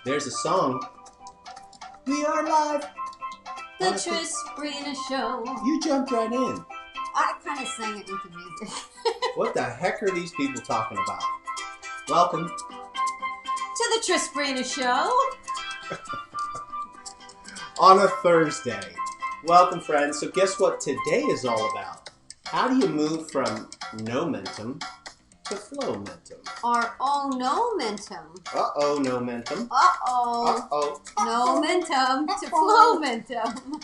There's a song. We are live. The Tris Brina Show. You jumped right in. I kind of sang it with the music. What the heck are these people talking about? Welcome to the Tris Brina Show. On a Thursday. Welcome, friends. So guess what today is all about? How do you move from no-mentum to flow-mentum? Or oh-no-mentum. Uh-oh-no-mentum. Uh-oh. Uh-oh. No-mentum to flow-mentum.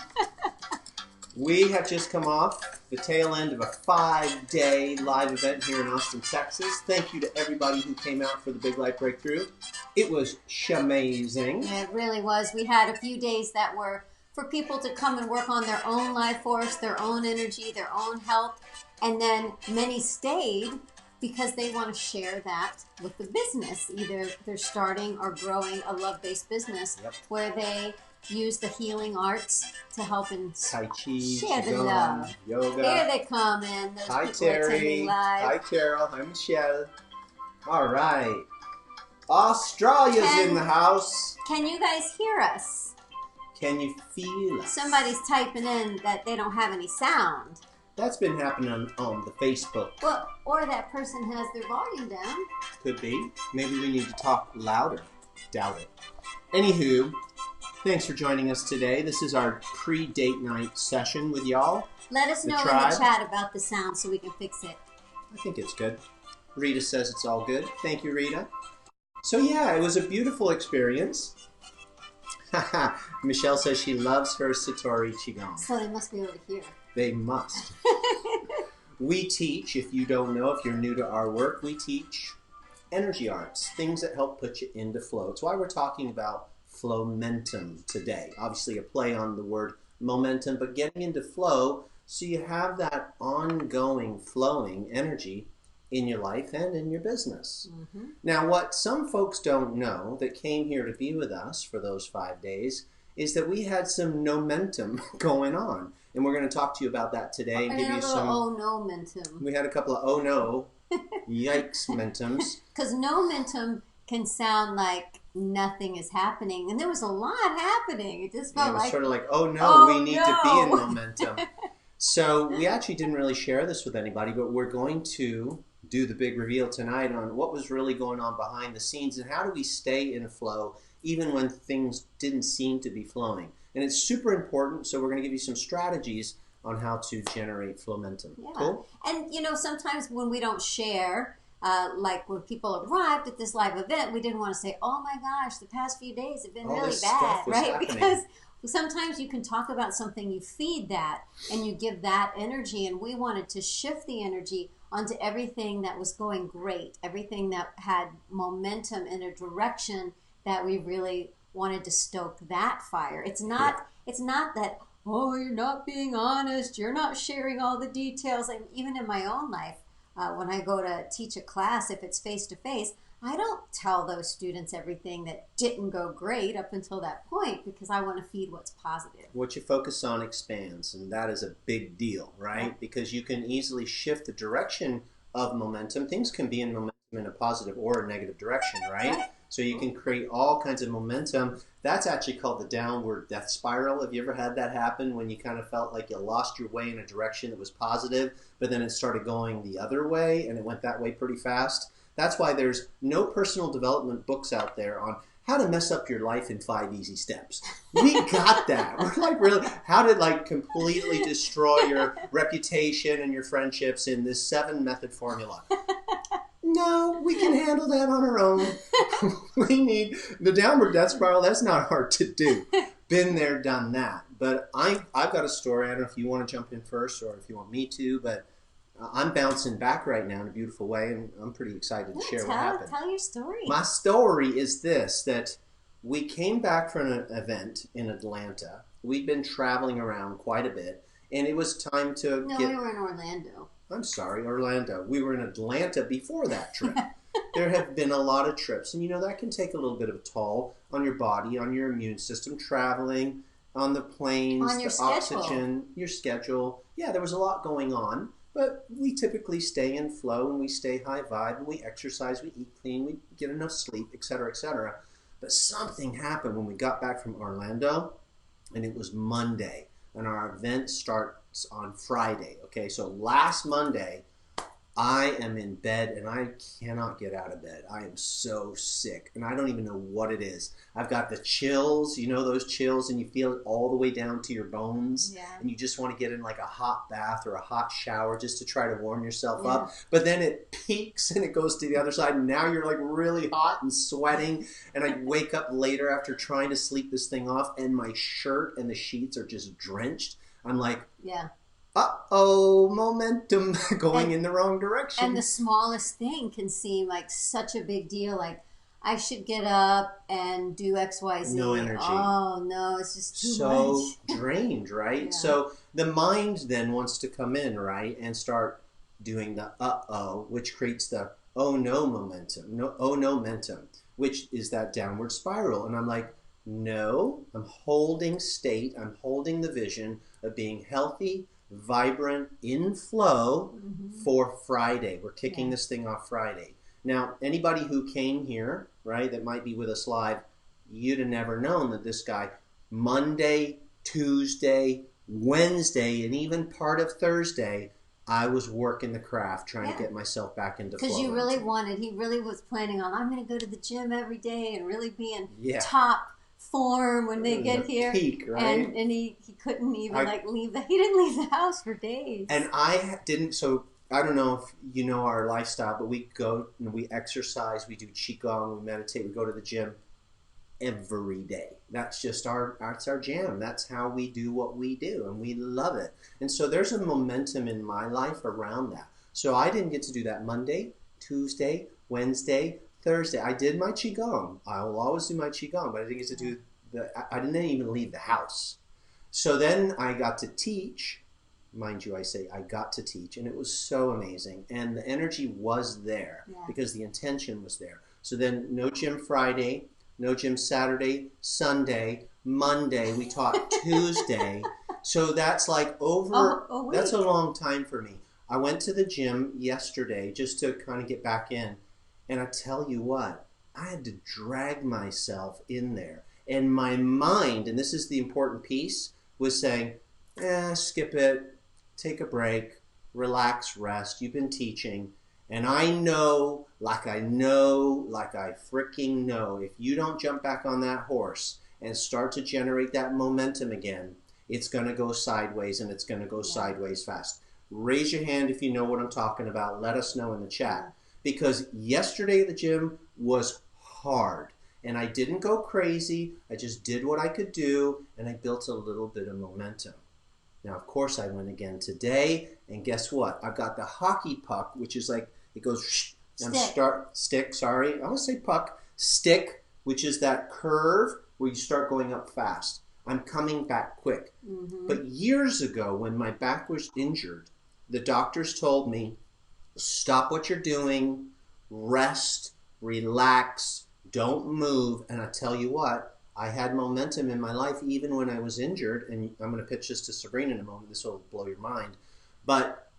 We have just come off the tail end of a 5-day live event here in Austin, Texas. Thank you to everybody who came out for the Big Life Breakthrough. It was shamazing. Yeah, it really was. We had a few days that were for people to come and work on their own life force, their own energy, their own health. And then many stayed because they want to share that with the business. Either they're starting or growing a love-based business where they use the healing arts to help and Tai Chi, share the Qigong, love. Yoga. Here they come in. Those Hi, people Terry. attending live. Hi, Carol. Hi, Michelle. All right. Australia's in the house. Can you guys hear us? Can you feel us? Somebody's typing in that they don't have any sound. That's been happening on the Facebook. Well, or that person has their volume down. Could be. Maybe we need to talk louder. Doubt it. Anywho, thanks for joining us today. This is our pre-date night session with y'all. Let us know in the chat about the sound so we can fix it. I think it's good. Rita says it's all good. Thank you, Rita. So yeah, it was a beautiful experience. Michelle says she loves her Satori Qigong. So they must be able to hear. They must. We teach, if you don't know, if you're new to our work, we teach energy arts, things that help put you into flow. It's why we're talking about Flow-Mentum today. Obviously a play on the word momentum, but getting into flow so you have that ongoing flowing energy in your life and in your business. Mm-hmm. Now, what some folks don't know that came here to be with us for those 5 days is that we had some no-mentum going on. And we're going to talk to you about that today and give you some... oh-no-mentum. We had a couple of oh-no, yikes-mentums. Because no-mentum can sound like nothing is happening. And there was a lot happening. It just felt like... It was sort of like, oh no, oh, we need to be in momentum. So we actually didn't really share this with anybody, but we're going to do the big reveal tonight on what was really going on behind the scenes and how do we stay in flow even when things didn't seem to be flowing. And it's super important, so we're going to give you some strategies on how to generate flow-mentum. Yeah. Cool? And, you know, sometimes when we don't share, like when people arrived at this live event, we didn't want to say, oh my gosh, the past few days have been really bad, right? Happening. Because sometimes you can talk about something, you feed that, and you give that energy, and we wanted to shift the energy onto everything that was going great, everything that had momentum in a direction that we really wanted to stoke that fire. It's not that, oh, you're not being honest, you're not sharing all the details. And even in my own life, when I go to teach a class, if it's face-to-face, I don't tell those students everything that didn't go great up until that point because I want to feed what's positive. What you focus on expands, and that is a big deal, right? Yeah. Because you can easily shift the direction of momentum. Things can be in momentum in a positive or a negative direction, right? So you can create all kinds of momentum. That's actually called the downward death spiral. Have you ever had that happen when you kind of felt like you lost your way in a direction that was positive, but then it started going the other way and it went that way pretty fast? That's why there's no personal development books out there on how to mess up your life in 5 easy steps. We got that. We're like, really, how to like completely destroy your reputation and your friendships in this 7-method formula. No, we can handle that on our own. We need the downward death spiral. That's not hard to do. Been there, done that. But I've got a story. I don't know if you want to jump in first or if you want me to, but I'm bouncing back right now in a beautiful way, and I'm pretty excited to share what happened. Tell your story. My story is this, that we came back from an event in Atlanta. We'd been traveling around quite a bit, and it was time to No, we were in Orlando. I'm sorry, Orlando. We were in Atlanta before that trip. There have been a lot of trips, and you know that can take a little bit of a toll on your body, on your immune system, traveling, on the planes, on your the schedule. Oxygen, your schedule. Yeah, there was a lot going on. But we typically stay in flow and we stay high vibe and we exercise, we eat clean, we get enough sleep, etc., etc. But something happened when we got back from Orlando, and it was Monday, and our event starts on Friday. Okay, so last Monday, I am in bed and I cannot get out of bed. I am so sick and I don't even know what it is. I've got the chills, you know, those chills, and you feel it all the way down to your bones. Yeah. And you just want to get in like a hot bath or a hot shower just to try to warm yourself Yeah. up. But then it peaks and it goes to the other side, and now you're like really hot and sweating. And I wake up later after trying to sleep this thing off, and my shirt and the sheets are just drenched. I'm like, Yeah. uh-oh, momentum going in the wrong direction. And the smallest thing can seem like such a big deal. Like, I should get up and do X, Y, Z. No energy. Oh, no, it's just too so much. drained, right? Yeah. So the mind then wants to come in, right, and start doing the uh-oh, which creates the oh-no-mentum, which is that downward spiral. And I'm like, no, I'm holding state, I'm holding the vision of being healthy, vibrant, in flow for Friday. We're kicking this thing off Friday. Now, anybody who came here, right, that might be with us live, you'd have never known that this guy, Monday, Tuesday, Wednesday, and even part of Thursday, I was working the craft, trying to get myself back into flow. Because you really wanted, he really was planning on, I'm going to go to the gym every day and really be in top form when they get here. Peak, right? And he couldn't even leave he didn't leave the house for days. And I didn't, so I don't know if you know our lifestyle, but we go and we exercise, we do qigong, we meditate, we go to the gym every day. That's just that's our jam. That's how we do what we do, and we love it. And so there's a momentum in my life around that. So I didn't get to do that Monday, Tuesday, Wednesday, Thursday. I did my qigong. I will always do my qigong, but I didn't get to do I didn't even leave the house. So then I got to teach. Mind you, I say I got to teach, and it was so amazing. And the energy was there because the intention was there. So then no gym Friday, no gym Saturday, Sunday, Monday. We taught Tuesday. So that's like that's a long time for me. I went to the gym yesterday just to kind of get back in. And I tell you what, I had to drag myself in there. And my mind, and this is the important piece, was saying, skip it, take a break, relax, rest. You've been teaching. And I know, like I freaking know, if you don't jump back on that horse and start to generate that momentum again, it's going to go sideways, and it's going to go sideways fast. Raise your hand if you know what I'm talking about. Let us know in the chat. Because yesterday at the gym was hard. And I didn't go crazy. I just did what I could do, and I built a little bit of momentum. Now, of course, I went again today, and guess what? I've got the hockey puck, which is like, it goes, stick, sorry. I want to say puck. Stick, which is that curve where you start going up fast. I'm coming back quick. But years ago, when my back was injured, the doctors told me, stop what you're doing, rest, relax, don't move. And I tell you what, I had momentum in my life even when I was injured. And I'm going to pitch this to Sabrina in a moment. This will blow your mind. But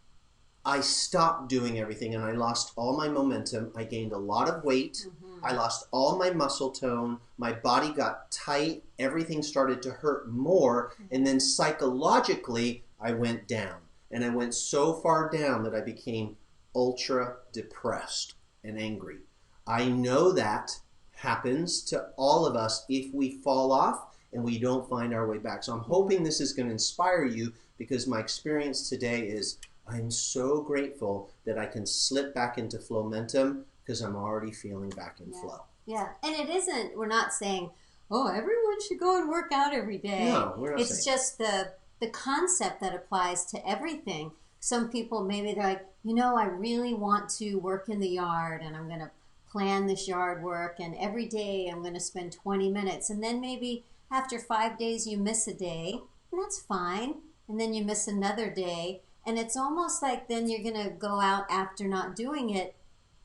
I stopped doing everything, and I lost all my momentum. I gained a lot of weight. I lost all my muscle tone. My body got tight. Everything started to hurt more. And then psychologically, I went down. And I went so far down that I became ultra depressed and angry. I know that happens to all of us if we fall off and we don't find our way back. So I'm hoping this is going to inspire you, because my experience today is I'm so grateful that I can slip back into Flow-Mentum because I'm already feeling back in flow. Yeah, and it isn't, we're not saying, oh, everyone should go and work out every day. No, we're not saying. It's just the concept that applies to everything. Some people, maybe they're like, I really want to work in the yard, and I'm going to plan this yard work, and every day I'm going to spend 20 minutes. And then maybe after 5 days you miss a day, and that's fine. And then you miss another day. And it's almost like then you're going to go out after not doing it,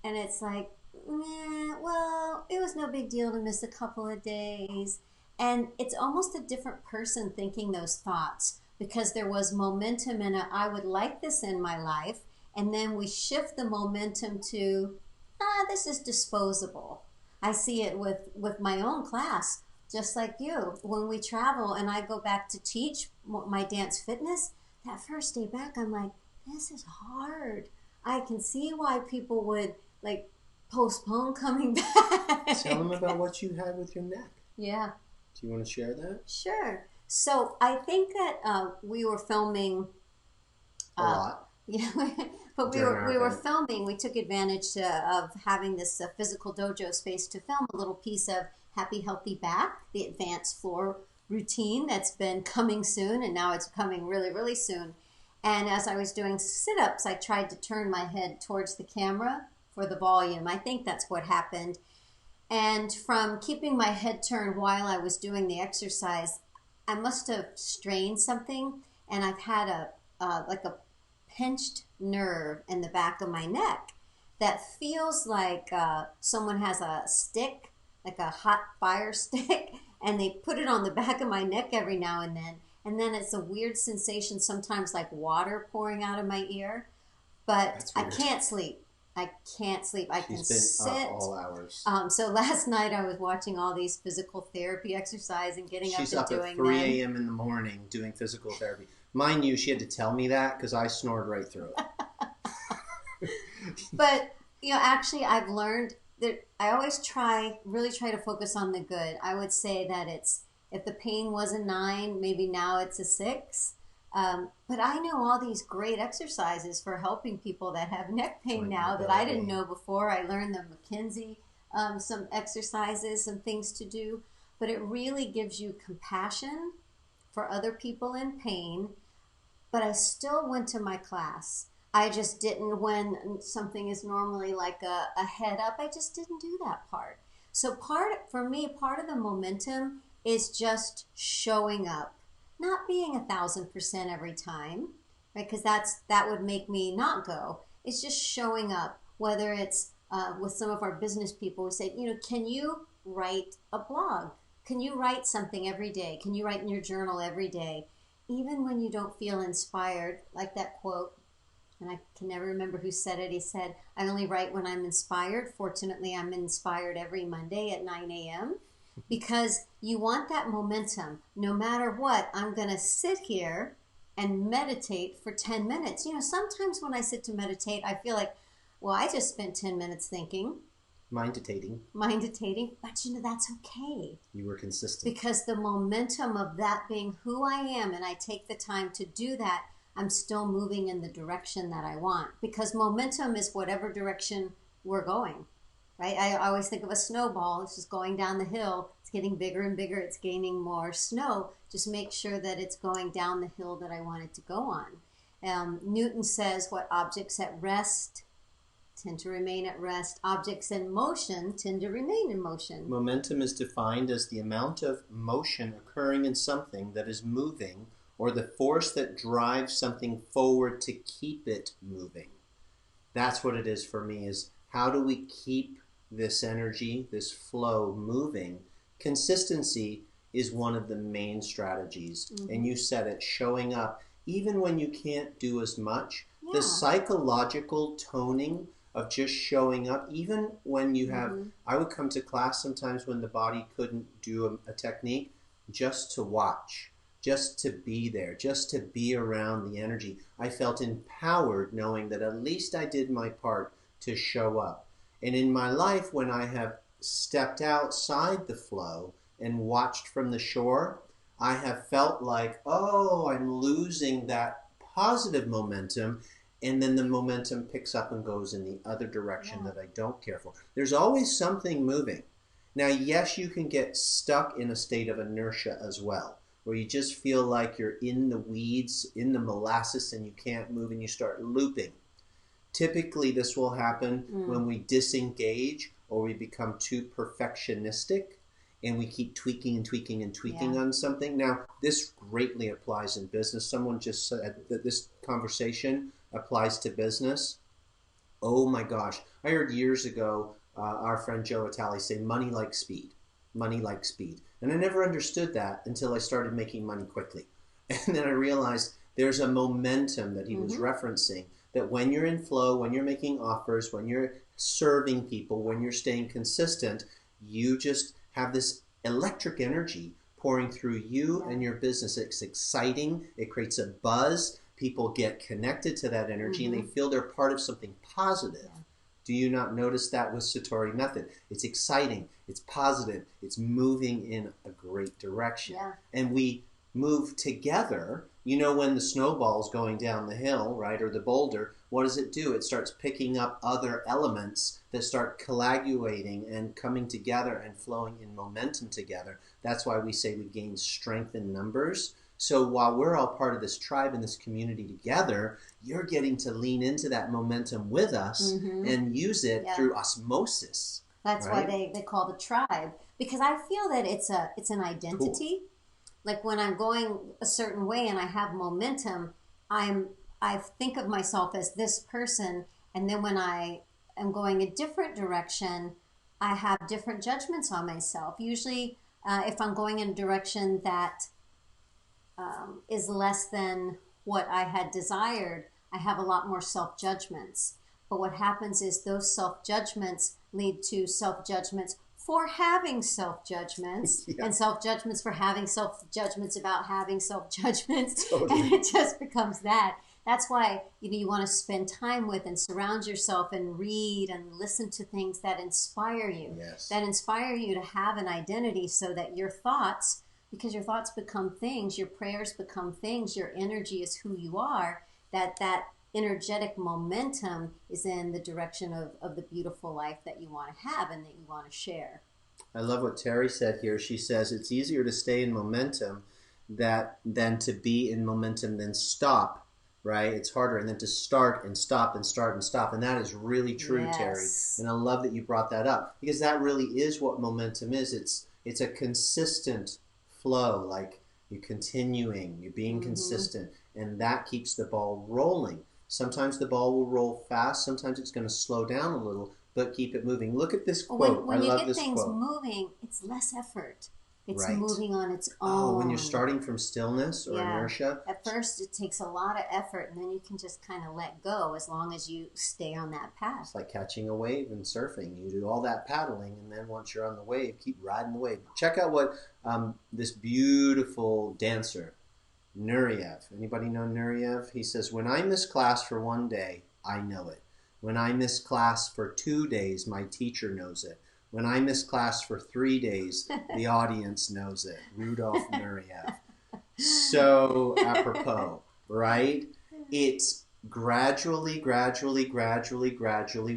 and it's like, well, it was no big deal to miss a couple of days. And it's almost a different person thinking those thoughts, because there was momentum in it. I would like this in my life. And then we shift the momentum to, this is disposable. I see it with my own class, just like you. When we travel and I go back to teach my dance fitness, that first day back, I'm like, this is hard. I can see why people would like postpone coming back. Tell them about what you had with your neck. Yeah. Do you want to share that? Sure. So I think that we were filming A lot. yeah, but we were filming. We took advantage of having this physical dojo space to film a little piece of Happy Healthy Back, the advanced floor routine that's been coming soon, and now it's coming really, really soon. And as I was doing sit-ups, I tried to turn my head towards the camera for the volume. I think that's what happened. And from keeping my head turned while I was doing the exercise, I must have strained something, and I've had like a pinched nerve in the back of my neck that feels like someone has a stick, like a hot fire stick, and they put it on the back of my neck every now and then. And then it's a weird sensation, sometimes like water pouring out of my ear. But I can't sleep. I can't sleep. I can sit. Up all hours. So last night I was watching all these physical therapy exercise and getting She's up and up doing at 3 a.m. in the morning doing physical therapy. Mind you, she had to tell me that because I snored right through it. But, actually I've learned that I always really try to focus on the good. I would say that if the pain was a 9, maybe now it's a 6. But I know all these great exercises for helping people that have neck pain now that I didn't know before. I learned the McKinsey, some exercises, some things to do. But it really gives you compassion for other people in pain. But I still went to my class. I just didn't, when something is normally like a head up, I just didn't do that part. So for me, part of the momentum is just showing up. Not being 1,000% every time, right? Because that would make me not go. It's just showing up. Whether it's with some of our business people, we say, can you write a blog? Can you write something every day? Can you write in your journal every day? Even when you don't feel inspired, like that quote, and I can never remember who said it. He said, I only write when I'm inspired. Fortunately, I'm inspired every Monday at 9 a.m. Because you want that momentum. No matter what, I'm going to sit here and meditate for 10 minutes. Sometimes when I sit to meditate, I feel like, well, I just spent 10 minutes thinking. Mind-tating. But that's okay. You were consistent. Because the momentum of that being who I am, and I take the time to do that, I'm still moving in the direction that I want. Because momentum is whatever direction we're going. Right? I always think of a snowball. It's just going down the hill. It's getting bigger and bigger. It's gaining more snow. Just make sure that it's going down the hill that I want it to go on. Newton says what objects at rest tend to remain at rest. Objects in motion tend to remain in motion. Momentum is defined as the amount of motion occurring in something that is moving, or the force that drives something forward to keep it moving. That's what it is for me, is how do we keep this energy, this flow moving? Consistency is one of the main strategies. Mm-hmm. And you said it, showing up, even when you can't do as much. Yeah. The psychological toning of just showing up, even when you have, I would come to class sometimes when the body couldn't do a technique, just to watch, just to be there, just to be around the energy. I felt empowered knowing that at least I did my part to show up. And in my life, when I have stepped outside the flow and watched from the shore, I have felt like, oh, I'm losing that positive momentum, and then the momentum picks up and goes in the other direction that I don't care for. There's always something moving. Now, yes, you can get stuck in a state of inertia as well, where you just feel like you're in the weeds, in the molasses, and you can't move, and you start looping. Typically, this will happen when we disengage or we become too perfectionistic and we keep tweaking and tweaking and tweaking on something. Now, this greatly applies in business. Someone just said that this conversation applies to business. Oh my gosh. I heard years ago our friend Joe Vitale say, money like speed. Money like speed. And I never understood that until I started making money quickly. And then I realized there's a momentum that he was referencing. That when you're in flow, when you're making offers, when you're serving people, when you're staying consistent, you just have this electric energy pouring through you and your business. It's exciting. It creates a buzz. People get connected to that energy and they feel they're part of something positive. Do you not notice that with Satori method? It's exciting. It's positive. It's moving in a great direction. Yeah. And we move together. You know, when the snowball's going down the hill, right, or the boulder, what does it do? It starts picking up other elements that start coagulating and coming together and flowing in momentum together. That's why we say we gain strength in numbers. So while we're all part of this tribe and this community together, you're getting to lean into that momentum with us and use it through osmosis. That's right? why they call the tribe, because I feel that it's an identity. Cool. Like when I'm going a certain way and I have momentum, I think of myself as this person, and then when I am going a different direction, I have different judgments on myself. Usually, if I'm going in a direction that is less than what I had desired, I have a lot more self-judgments. But what happens is those self-judgments lead to self-judgments for having self-judgments and self-judgments for having self-judgments about having self-judgments. Totally. And it just becomes that. That's why you want to spend time with and surround yourself and read and listen to things that inspire you. Yes. That inspire you to have an identity so that your thoughts, because your thoughts become things, your prayers become things, your energy is who you are, that energetic momentum is in the direction of the beautiful life that you want to have and that you want to share. I love what Terry said here. She says it's easier to stay in momentum than to be in momentum than stop, right? It's harder. And then to start and stop and start and stop. And that is really true, Yes. Terry. And I love that you brought that up because that really is what momentum is. It's a consistent flow, like you're continuing, you're being consistent, and that keeps the ball rolling. Sometimes the ball will roll fast, sometimes it's going to slow down a little, but keep it moving. Look at this quote. When I you love get this things quote. moving, it's less effort. It's Right. moving on its own. Oh, when you're starting from stillness or inertia. At first, it takes a lot of effort, and then you can just kind of let go as long as you stay on that path. It's like catching a wave and surfing. You do all that paddling, and then once you're on the wave, keep riding the wave. Check out what this beautiful dancer, Nureyev. Anybody know Nureyev? He says, when I miss class for one day, I know it. When I miss class for 2 days, my teacher knows it. When I miss class for 3 days, the audience knows it. Rudolf Nureyev. So apropos, right? It's gradually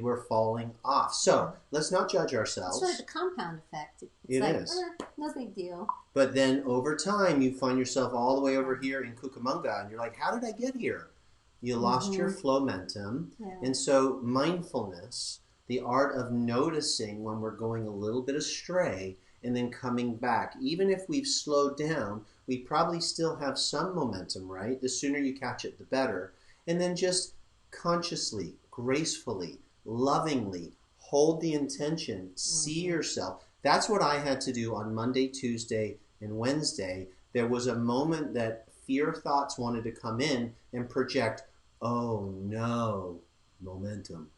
we're falling off. So let's not judge ourselves. It's sort of the compound effect. It's It like, is. No big deal. But then over time, you find yourself all the way over here in Cucamonga, and you're like, how did I get here? You lost your Flow-Mentum. Yeah. And so mindfulness, the art of noticing when we're going a little bit astray and then coming back. Even if we've slowed down, we probably still have some momentum, right? The sooner you catch it, the better. And then just consciously, gracefully, lovingly hold the intention, see yourself. That's what I had to do on Monday, Tuesday, and Wednesday. There was a moment that fear thoughts wanted to come in and project, oh no, momentum.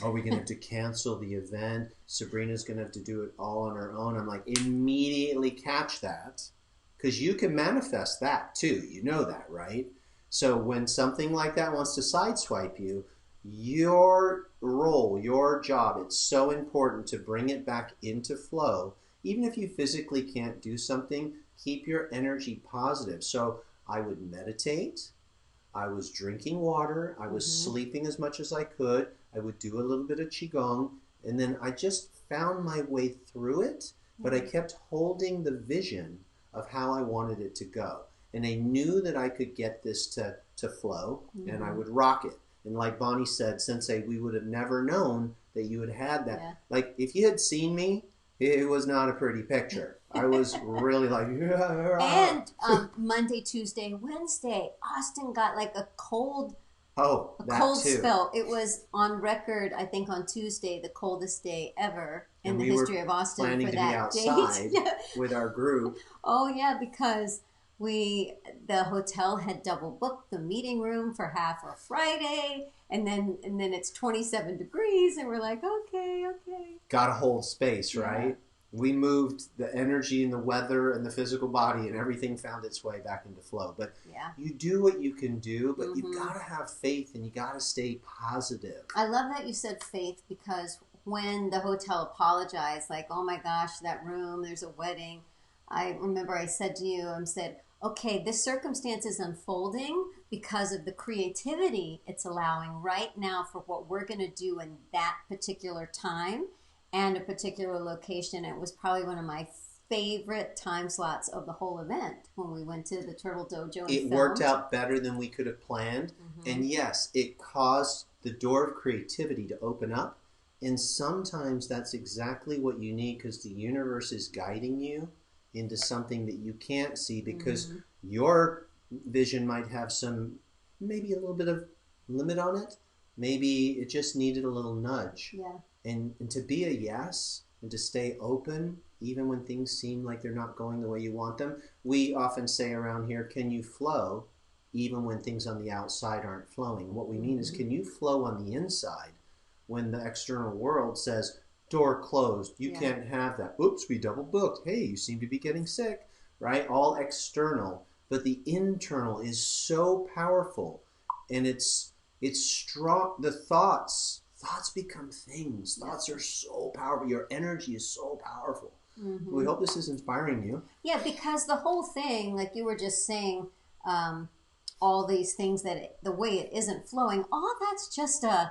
Are we going to have to cancel the event? Sabrina's going to have to do it all on her own. I'm like, immediately catch that, because you can manifest that too. You know that, right? So when something like that wants to sideswipe you, your role, your job, it's so important to bring it back into flow. Even if you physically can't do something, keep your energy positive. So I would meditate. I was drinking water. I was sleeping as much as I could. I would do a little bit of Qigong. And then I just found my way through it. But I kept holding the vision of how I wanted it to go. And I knew that I could get this to flow, and I would rock it. And like Bonnie said, Sensei, we would have never known that you had had that. Yeah. Like, if you had seen me, it was not a pretty picture. I was really like, And Monday, Tuesday, Wednesday, Austin got like a cold too. spell. It was on record, I think, on Tuesday, the coldest day ever in And the we were history of Austin planning for to that be outside date. with our group. Oh yeah, because the hotel had double booked the meeting room for half a Friday, and then it's 27 degrees, and we're like, okay. Gotta hold space, right? We moved the energy and the weather and the physical body, and everything found its way back into flow. But Yeah. you do what you can do, but you Mm-hmm. got to have faith and you got to stay positive. I love that you said faith because when the hotel apologized, like, oh my gosh, that room, there's a wedding. I remember I said to you, I said, okay, this circumstance is unfolding because of the creativity it's allowing right now for what we're going to do in that particular time and a particular location. It was probably one of my favorite time slots of the whole event when we went to the Turtle Dojo and It worked filmed. out better than we could have planned. Mm-hmm. And yes, it caused the door of creativity to open up. And sometimes that's exactly what you need because the universe is guiding you into something that you can't see because Mm-hmm. your vision might have some, maybe a little bit of limit on it. Maybe it just needed a little nudge. Yeah. And to be a yes and to stay open even when things seem like they're not going the way you want them. We often say around here, can you flow even when things on the outside aren't flowing? What we mean is, can you flow on the inside when the external world says, door closed, you Yeah. can't have that. Oops, we double booked. Hey, you seem to be getting sick, right? All external. But the internal is so powerful, and it's strong. The thoughts become things. Thoughts are so powerful. Your energy is so powerful. Mm-hmm. We hope this is inspiring you. Yeah, because the whole thing, like you were just saying, all these things the way it isn't flowing, all that's just a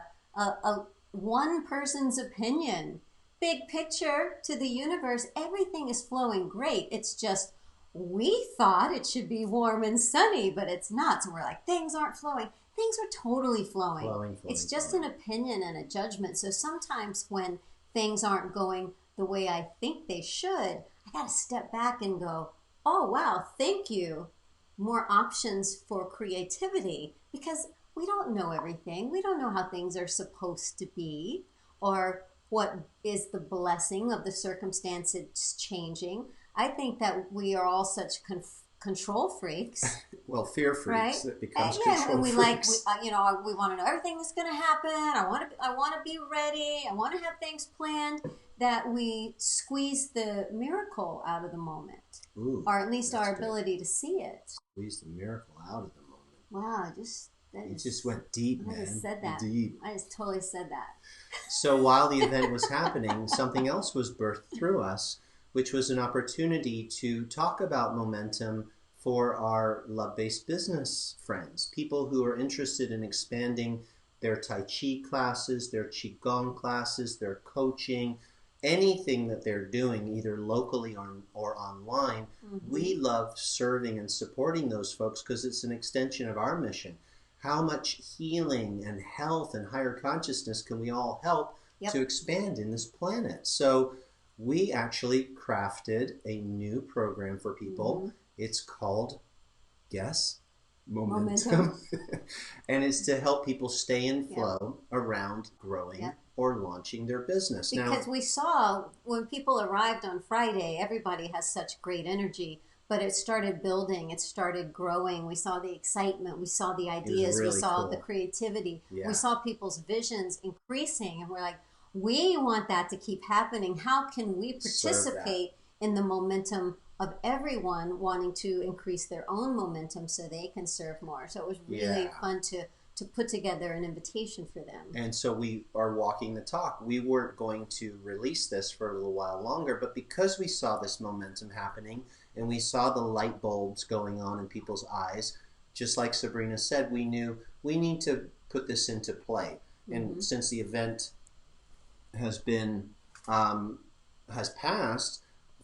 one person's opinion. Big picture to the universe, everything is flowing great. It's just we thought it should be warm and sunny, but it's not. So we're like, things aren't flowing. Things are totally flowing. It's just an opinion and a judgment. So sometimes when things aren't going the way I think they should, I got to step back and go, oh, wow, thank you. More options for creativity because we don't know everything. We don't know how things are supposed to be or what is the blessing of the circumstances changing. I think that we are all such control freaks. Well, fear freaks right? that becomes Yeah, control and we freaks. we want to know everything that's going to happen. I want to be ready. I want to have things planned. That we squeeze the miracle out of the moment, Ooh, or at least our good. ability to see it. Squeeze the miracle out of the moment. Wow, You just went deep, man. I just said that. Deep. I just totally said that. So while the event was happening, something else was birthed through us, which was an opportunity to talk about momentum for our love-based business friends, people who are interested in expanding their Tai Chi classes, their Qigong classes, their coaching, anything that they're doing, either locally or online. Mm-hmm. We love serving and supporting those folks because it's an extension of our mission. How much healing and health and higher consciousness can we all help to expand in this planet? So we actually crafted a new program for people. Mm-hmm. It's called, guess? Momentum. And it's to help people stay in flow around growing or launching their business. Because we saw when people arrived on Friday, everybody has such great energy. But it started building, it started growing. We saw the excitement, we saw the ideas, really we saw cool. the creativity, Yeah. we saw people's visions increasing. And we're like, we want that to keep happening. How can we participate in the momentum of everyone wanting to increase their own momentum so they can serve more? So it was really fun to put together an invitation for them. And so we are walking the talk. We weren't going to release this for a little while longer, but because we saw this momentum happening and we saw the light bulbs going on in people's eyes, just like Sabrina said, we knew we need to put this into play. Mm-hmm. And since the event has been has passed,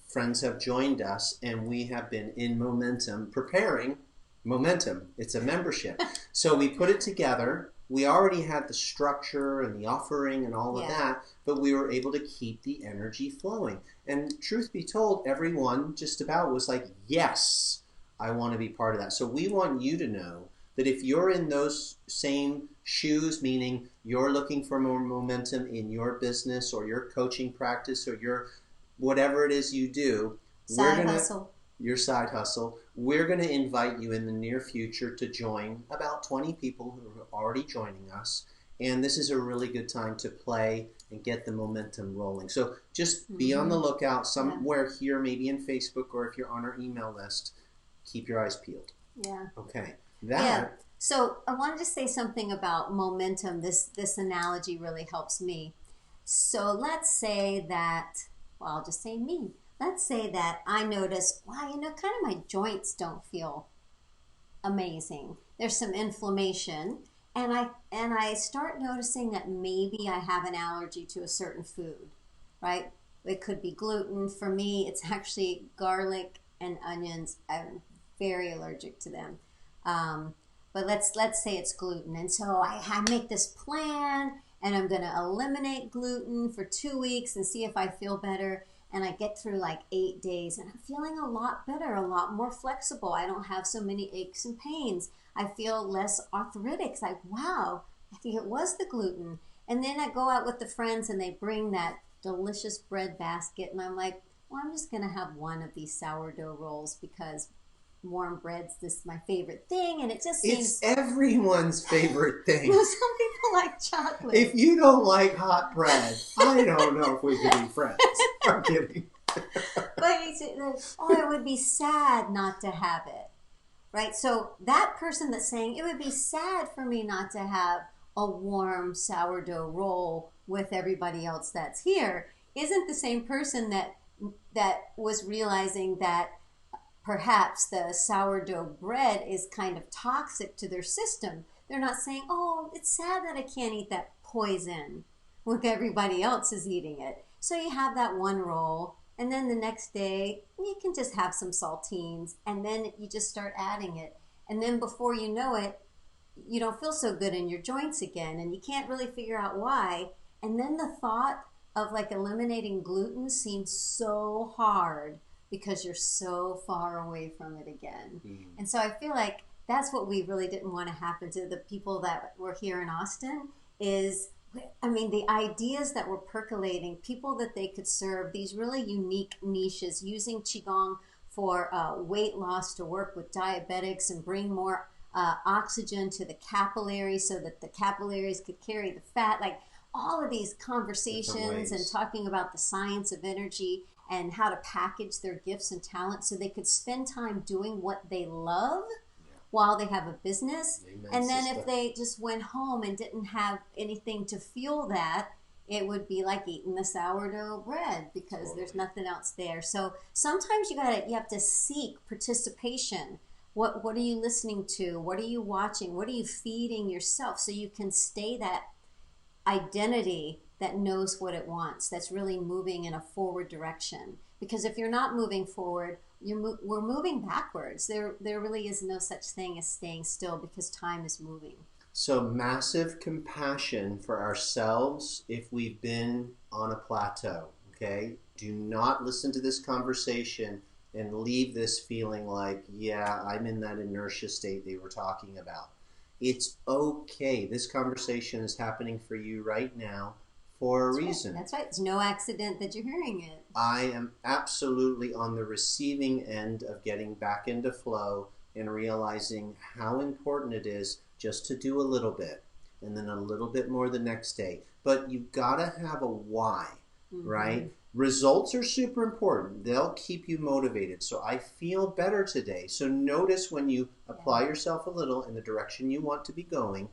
friends have joined us, and we have been in momentum preparing momentum. It's a membership. So we put it together. We already had the structure and the offering and all of that, but we were able to keep the energy flowing. And truth be told, everyone just about was like, yes, I want to be part of that. So we want you to know that if you're in those same shoes, meaning you're looking for more momentum in your business or your coaching practice or your whatever it is you do, your side hustle, we're going to invite you in the near future to join about 20 people who are already joining us. And this is a really good time to play and get the momentum rolling. So just be on the Mm-hmm. lookout Yeah. somewhere here, maybe in Facebook, or if you're on our email list, keep your eyes peeled. Yeah. Okay. Yeah. That, So I wanted to say something about momentum. This analogy really helps me. So let's say that, well, I'll just say me. Let's say that I notice, wow, kind of my joints don't feel amazing. There's some inflammation, and I start noticing that maybe I have an allergy to a certain food, right? It could be gluten. For me, it's actually garlic and onions. I'm very allergic to them. Um, but let's say it's gluten, and so I make this plan, and I'm going to eliminate gluten for 2 weeks and see if I feel better. And I get through like 8 days, and I'm feeling a lot better, a lot more flexible. I don't have so many aches and pains. I feel less arthritic. It's like, wow, I think it was the gluten. And then I go out with the friends, and they bring that delicious bread basket, and I'm like, well, I'm just going to have one of these sourdough rolls because warm bread's my favorite thing, and it just it's seems. everyone's favorite thing. Some people like chocolate. If you don't like hot bread, I don't know if we could be friends. I'm kidding. But it's like, oh, it would be sad not to have it, right? So that person that's saying it would be sad for me not to have a warm sourdough roll with everybody else that's here isn't the same person that was realizing that perhaps the sourdough bread is kind of toxic to their system. They're not saying, oh, it's sad that I can't eat that poison when everybody else is eating it. So you have that one roll, and then the next day you can just have some saltines, and then you just start adding it. And then before you know it, you don't feel so good in your joints again, and you can't really figure out why. And then the thought of like eliminating gluten seems so hard because you're so far away from it again. Mm. And so I feel like that's what we really didn't want to happen to the people that were here in Austin is, I mean, the ideas that were percolating, people that they could serve, these really unique niches, using Qigong for weight loss to work with diabetics and bring more oxygen to the capillaries so that the capillaries could carry the fat. Like all of these conversations and talking about the science of energy and how to package their gifts and talents so they could spend time doing what they love while they have a business. Amen, and then sister. if they just went home and didn't have anything to fuel that, it would be like eating the sourdough bread because there's nothing else there. So sometimes you have to seek participation. What are you listening to? What are you watching? What are you feeding yourself so you can stay that identity that knows what it wants, that's really moving in a forward direction? Because if you're not moving forward, we're moving backwards. There really is no such thing as staying still because time is moving. So massive compassion for ourselves if we've been on a plateau, okay? Do not listen to this conversation and leave this feeling like, yeah, I'm in that inertia state they were talking about. It's okay. This conversation is happening for you right now for a reason. That's right. It's no accident that you're hearing it. I am absolutely on the receiving end of getting back into flow and realizing how important it is just to do a little bit and then a little bit more the next day. But you've got to have a why, right? Results are super important. They'll keep you motivated. So I feel better today. So notice when you apply yourself a little in the direction you want to be going,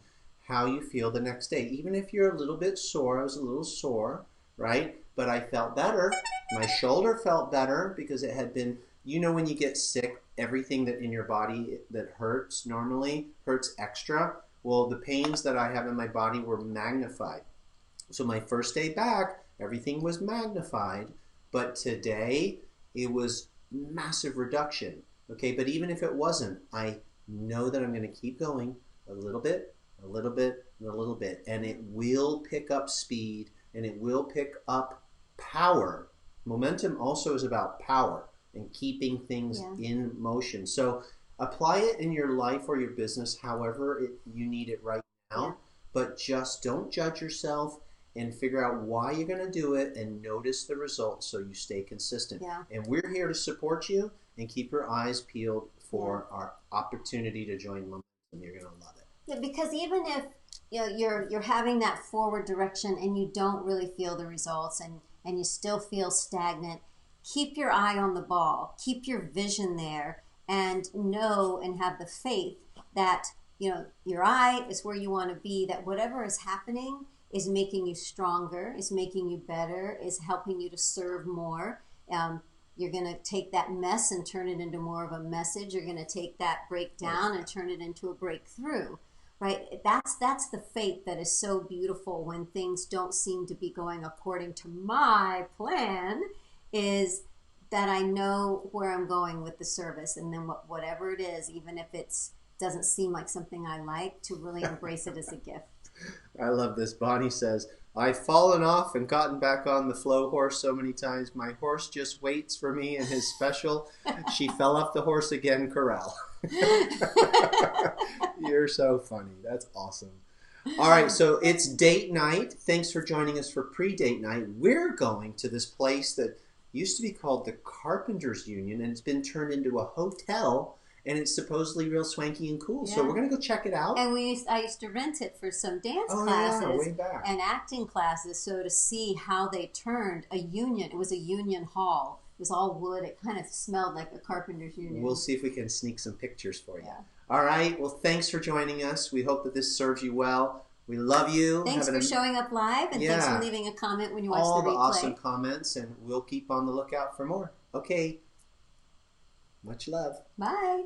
how you feel the next day. Even if you're a little bit sore, I was a little sore, right? But I felt better. My shoulder felt better because it had been, when you get sick, everything that in your body that hurts normally hurts extra. Well, the pains that I have in my body were magnified. So my first day back, everything was magnified, but today it was massive reduction. Okay, but even if it wasn't, I know that I'm going to keep going a little bit, a little bit, and a little bit, and it will pick up speed and it will pick up power. Momentum also is about power and keeping things in motion. So apply it in your life or your business however you need it right now, but just don't judge yourself and figure out why you're going to do it and notice the results so you stay consistent. And we're here to support you and keep your eyes peeled for our opportunity to join Momentum. You're going to love it. Yeah, because even if you're having that forward direction and you don't really feel the results, and you still feel stagnant, keep your eye on the ball, keep your vision there, and know and have the faith that your eye is where you want to be, that whatever is happening is making you stronger, is making you better, is helping you to serve more. You're going to take that mess and turn it into more of a message. You're going to take that breakdown and turn it into a breakthrough, right? That's the faith that is so beautiful when things don't seem to be going according to my plan, is that I know where I'm going with the service, and then whatever it is, even if it doesn't seem like something I like, to really embrace it as a gift. I love this. Bonnie says, I've fallen off and gotten back on the flow horse so many times. My horse just waits for me in his special. She fell off the horse again corral. You're so funny. That's awesome. All right, so it's date night. Thanks for joining us for pre-date night. We're going to this place that used to be called the Carpenters Union, and it's been turned into a hotel, and it's supposedly real swanky and cool. Yeah. So we're going to go check it out. And I used to rent it for some dance classes way back. And acting classes, so to see how they turned a union. It was a union hall. It was all wood. It kind of smelled like a Carpenters Union. We'll see if we can sneak some pictures for you. Yeah. All right. Well, thanks for joining us. We hope that this serves you well. We love you. Thanks for showing up live, and thanks for leaving a comment when you watch the replay. All the awesome comments, and we'll keep on the lookout for more. Okay. Much love. Bye.